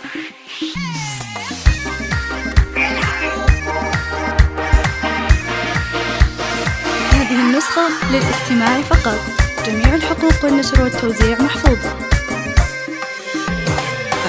هذه النسخة للاستماع فقط. جميع الحقوق والنشر والتوزيع محفوظة.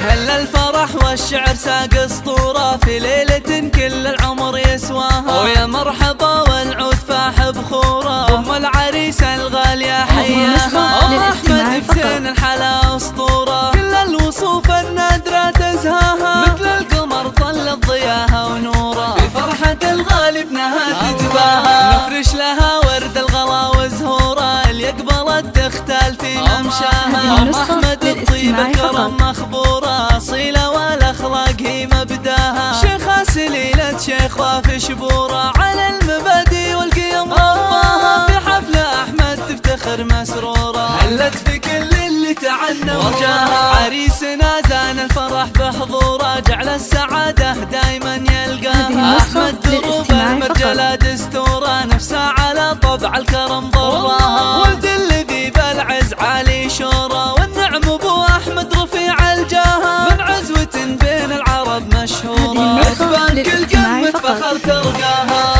هل الفرح والشعر ساق اسطورة في ليلة كل العمر يسواها، ويا مرحبا والعود فاح بخوره، ام العريس الغالية حياها. احمد بزين الحلا اسطورة، كل الوصوف النادرة تزهاها، مثل القمر طلت ضياها ونوره، في فرحة الغالي ابنها تتباهى. نفرش لها ورد الغلا وزهوره، اللي قبلت تختال في ممشاها. احمد الطيب الكرم مخبوره، اصيله والاخلاق هي مبداها. شيخة سليلة شيخ وافي شبوره، على المبادئ والقيم رباها. في حفلة احمد تفتخر مسروره، هلت في كل اللي تعنى وجاها. عريسنا زان الفرح بحضوره، جعل السعادة دايما يلقاها. احمد دروب المرجلة دستوره، نفسه على طبع الكرم ضراها. ولد الذي بالعز عالي شوره، والنعم ابو احمد رفيع الجاهه. من عزوة بين العرب مشهوره، عثمان كل قمة فخر ترقاها.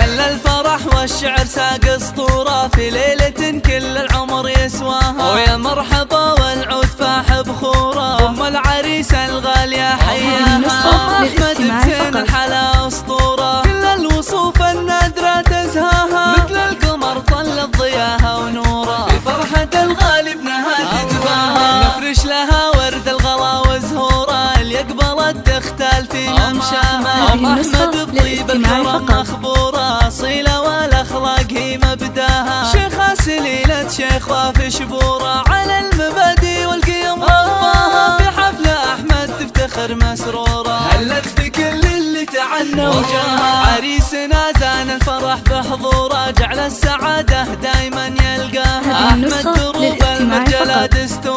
هل الفرح والشعر ساق اسطورة في ليلة كل العمر يسواها، ويا مرحبا والعود فاح بخوره، ام العريس الغالية حياها. احمد بزين الحلا اسطورة، كل الوصوف النادرة تزهاها، مثل القمر طلت ضياها ونوره، في فرحة الغالي ابنها تتباهى. نفرش لها ورد الغلا وزهوره، اللي قبلت تختال في ممشاها. احمد الطيب الكرم مخبوره، اصيله والاخلاق هي مبداها. شيخة سليلة شيخ وافي شبوره، على المبادئ والقيم رباها. في حفلة احمد تفتخر مسروره، هلت في كل اللي تعنى وجاها. عريسنا زان الفرح بحضوره، جعل السعادة دايما يلقاها. احمد دروب المرجلة دستور